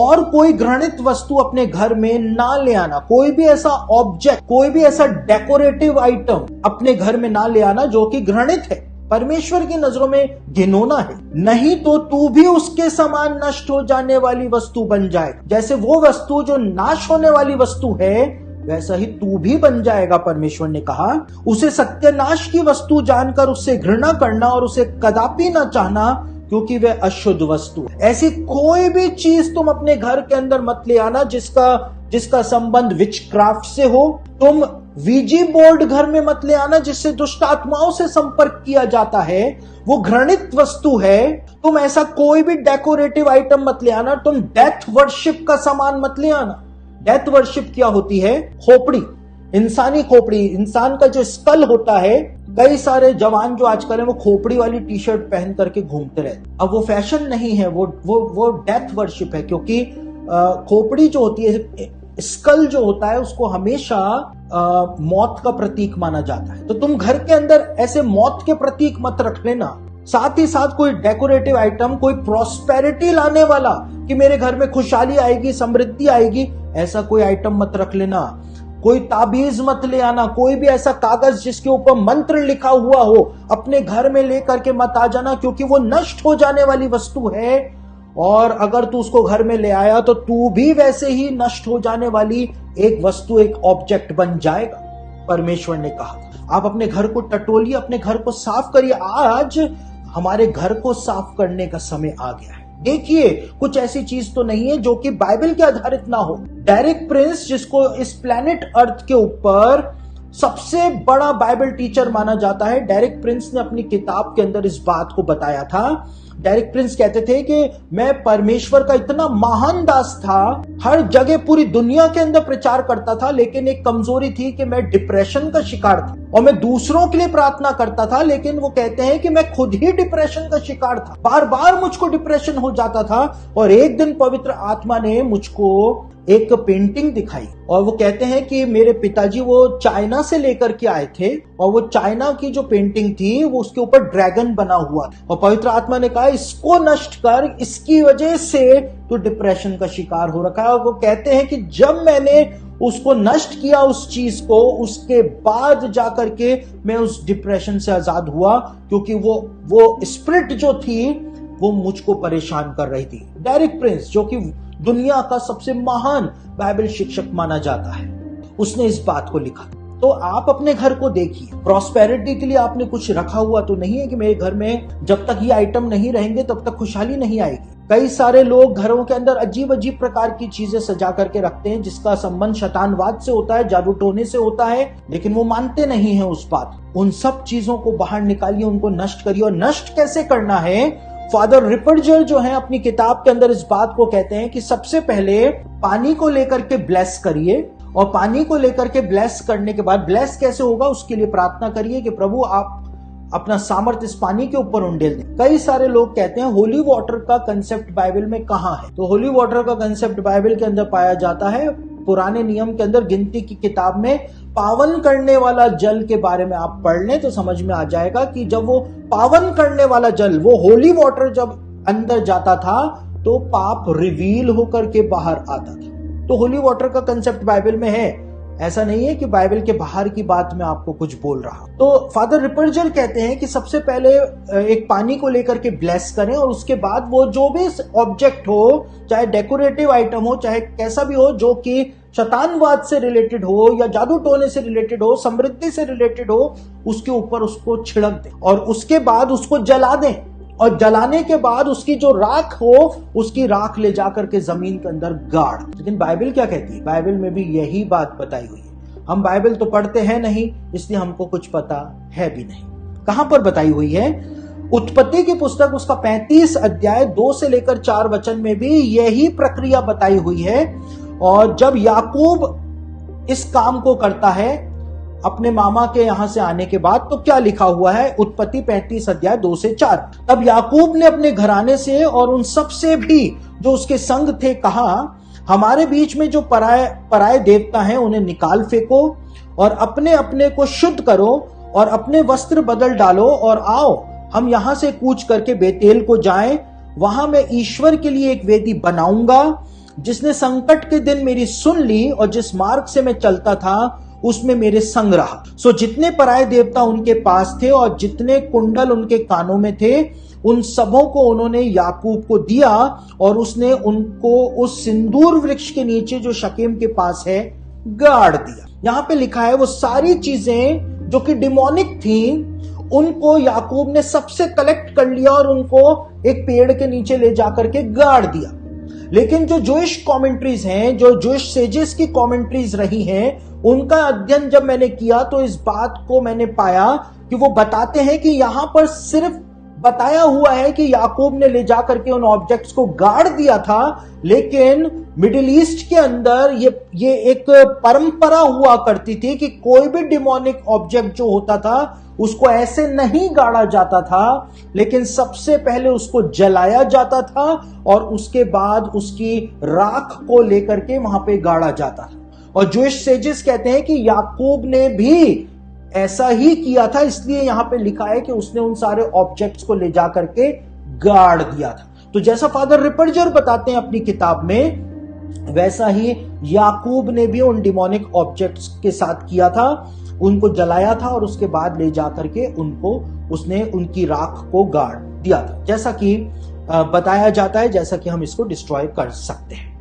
और कोई घृणित वस्तु अपने घर में ना ले आना। कोई भी ऐसा ऑब्जेक्ट, कोई भी ऐसा डेकोरेटिव आइटम अपने घर में ना ले आना जो कि घृणित है, परमेश्वर की नजरों में घिनौना है, नहीं तो तू भी उसके समान नष्ट हो जाने वाली वस्तु बन जाएगा। जैसे वो वस्तु जो नाश होने वाली वस्तु है, वैसा ही तू भी बन जाएगा। परमेश्वर ने कहा, उसे सत्यानाश की वस्तु जानकर उससे घृणा करना और उसे कदापि न चाहना, क्योंकि वह अशुद्ध वस्तु है। ऐसी कोई भी चीज तुम अपने घर के अंदर मत ले आना जिसका संबंध विचक्राफ्ट से हो। तुम वीजी बोर्ड घर में मत ले आना जिससे दुष्ट आत्माओं से संपर्क किया जाता है, वो घृणित वस्तु है। तुम ऐसा कोई भी डेकोरेटिव आइटम मत ले आना। तुम डेथ वर्शिप का सामान मत ले आना। डेथ वर्शिप क्या होती है? खोपड़ी, इंसानी खोपड़ी, इंसान का जो स्कल होता है। कई सारे जवान जो आजकल है वो खोपड़ी वाली टी शर्ट पहन करके घूमते रहते। अब वो फैशन नहीं है, वो डेथ वर्शिप है, क्योंकि खोपड़ी जो होती है, स्कल जो होता है, उसको हमेशा मौत का प्रतीक माना जाता है। तो तुम घर के अंदर ऐसे मौत के प्रतीक मत रख लेना। साथ ही साथ कोई डेकोरेटिव आइटम, कोई प्रॉस्पेरिटी लाने वाला कि मेरे घर में खुशहाली आएगी, समृद्धि आएगी, ऐसा कोई आइटम मत रख लेना। कोई ताबीज मत ले आना। कोई भी ऐसा कागज जिसके ऊपर मंत्र लिखा हुआ हो अपने घर में लेकर के मत आ जाना, क्योंकि वो नष्ट हो जाने वाली वस्तु है। और अगर तू उसको घर में ले आया तो तू भी वैसे ही नष्ट हो जाने वाली एक वस्तु, एक ऑब्जेक्ट बन जाएगा। परमेश्वर ने कहा, आप अपने घर को टटोलिए, अपने घर को साफ करिए। आज हमारे घर को साफ करने का समय आ गया है। देखिए, कुछ ऐसी चीज तो नहीं है जो कि बाइबल के आधारित ना हो। डेरिक प्रिंस, जिसको इस प्लेनेट अर्थ के ऊपर सबसे बड़ा बाइबल टीचर माना जाता है, डेरिक प्रिंस ने अपनी किताब के अंदर इस बात को बताया था। डेरिक प्रिंस कहते थे कि मैं परमेश्वर का इतना महान दास था, हर जगह पूरी दुनिया के अंदर प्रचार करता था, लेकिन एक कमजोरी थी कि मैं डिप्रेशन का शिकार था। और मैं दूसरों के लिए प्रार्थना करता था, लेकिन वो कहते हैं कि मैं खुद ही डिप्रेशन का शिकार था। बार बार मुझको डिप्रेशन हो जाता था। और एक दिन पवित्र आत्मा ने मुझको एक पेंटिंग दिखाई, और वो कहते हैं कि मेरे पिताजी वो चाइना से लेकर के आए थे, और वो चाइना की जो पेंटिंग थी वो उसके ऊपर ड्रैगन बना हुआ, और पवित्र आत्मा ने कहा इसको नष्ट कर, इसकी वजह से तो डिप्रेशन का शिकार हो रखा है। और वो कहते हैं कि जब मैंने उसको नष्ट किया, उस चीज को, उसके बाद जाकर के मैं उस डिप्रेशन से आजाद हुआ, क्योंकि वो स्पिरिट जो थी वो मुझको परेशान कर रही थी। डेरिक प्रिंस, जो कि दुनिया का सबसे महान बाइबल शिक्षक माना जाता है, उसने इस बात को लिखा। तो आप अपने घर को देखिए। प्रॉस्पेरिटी के लिए आपने कुछ रखा हुआ तो नहीं है कि मेरे घर में जब तक ये आइटम नहीं रहेंगे तब तक खुशहाली नहीं आएगी। कई सारे लोग घरों के अंदर अजीब अजीब प्रकार की चीजें सजा करके रखते हैं, जिसका संबंध शैतानवाद से होता है, जादू टोने से होता है, लेकिन वो मानते नहीं है उस बात। उन सब चीजों को बाहर निकालिए, उनको नष्ट करिए। और नष्ट कैसे करना है? फादर रिपर्जर जो है अपनी किताब के अंदर इस बात को कहते हैं कि सबसे पहले पानी को लेकर के ब्लेस करिए, और पानी को लेकर के ब्लेस करने के बाद, ब्लेस कैसे होगा उसके लिए प्रार्थना करिए कि प्रभु आप अपना सामर्थ्य इस पानी के ऊपर उंडेल दें। कई सारे लोग कहते हैं होली वाटर का कंसेप्ट बाइबल में कहाँ है? तो होली वाटर का कंसेप्ट बाइबल के अंदर पाया जाता है पुराने नियम के अंदर, गिनती की किताब में। पावन करने वाला जल के बारे में आप पढ़ लें तो समझ में आ जाएगा कि जब वो पावन करने वाला जल, वो होली वाटर जब अंदर जाता था तो पाप रिवील होकर के बाहर आता था। तो होली वाटर का कंसेप्ट बाइबल में है, ऐसा नहीं है कि बाइबल के बाहर की बात में आपको कुछ बोल रहा। तो फादर रिपर्जर कहते हैं कि सबसे पहले एक पानी को लेकर के ब्लेस करें, और उसके बाद वो जो भी ऑब्जेक्ट हो, चाहे डेकोरेटिव आइटम हो, चाहे कैसा भी हो, जो कि शैतानवाद से रिलेटेड हो या जादू टोने से रिलेटेड हो, समृद्धि से रिलेटेड हो, उसके ऊपर उसको छिड़क दें और उसके बाद उसको जला दें। और जलाने के बाद उसकी जो राख हो, उसकी राख ले जाकर के जमीन के अंदर गाड़। लेकिन बाइबल क्या कहती है? बाइबल में भी यही बात बताई हुई है। हम बाइबल तो पढ़ते हैं नहीं, इसलिए हमको कुछ पता है भी नहीं। कहां पर बताई हुई है? उत्पत्ति की पुस्तक उसका 35 अध्याय 2 से लेकर 4 वचन में भी यही प्रक्रिया बताई हुई है। और जब याकूब इस काम को करता है अपने मामा के यहां से आने के बाद, तो क्या लिखा हुआ है? उत्पत्ति 35 अध्याय 2 से 4। तब याकूब ने अपने घराने से और उन सब से भी जो उसके संग थे कहा, हमारे बीच में जो पराये देवता हैं उन्हें निकाल फेंको और अपने अपने को शुद्ध करो और अपने वस्त्र बदल डालो और आओ हम यहां से कूच करके बेतेल को जाएं। वहां मैं ईश्वर के लिए एक वेदी बनाऊंगा जिसने संकट के दिन मेरी सुन ली और जिस मार्ग से मैं चलता था उसमें मेरे संग रहा। सो जितने पराये देवता उनके पास थे और जितने कुंडल उनके कानों में थे, उन सबों को उन्होंने याकूब को दिया और उसने उनको उस सिंदूर वृक्ष के नीचे जो शकेम के पास है गाड़ दिया। यहां पे लिखा है वो सारी चीजें जो कि डिमोनिक थी उनको याकूब ने सबसे कलेक्ट कर लिया और उनको एक पेड़ के नीचे ले जाकर के गाड़ दिया। लेकिन जो जूइश कमेंट्रीज हैं, जो जूइश सेजेस की कमेंट्रीज रही हैं, उनका अध्ययन जब मैंने किया तो इस बात को मैंने पाया कि वो बताते हैं कि यहां पर सिर्फ बताया हुआ है कि याकूब ने ले जाकर के उन ऑब्जेक्ट्स को गाड़ दिया था, लेकिन मिडिल ईस्ट के अंदर ये एक परंपरा हुआ करती थी कि कोई भी डिमोनिक ऑब्जेक्ट जो होता था उसको ऐसे नहीं गाड़ा जाता था, लेकिन सबसे पहले उसको जलाया जाता था और उसके बाद उसकी राख को लेकर के वहां पे गाड़ा जाता था। और जूइश सेजेस कहते हैं कि याकूब ने भी ऐसा ही किया था, इसलिए यहां पे लिखा है कि उसने उन सारे ऑब्जेक्ट्स को ले जाकर के गाड़ दिया था। तो जैसा फादर रिपर्जर बताते हैं अपनी किताब में, वैसा ही याकूब ने भी उन डिमोनिक ऑब्जेक्ट्स के साथ किया था, उनको जलाया था और उसके बाद ले जाकर के उसने उनकी राख को गाड़ दिया था, जैसा कि बताया जाता है, जैसा कि हम इसको डिस्ट्रॉय कर सकते हैं।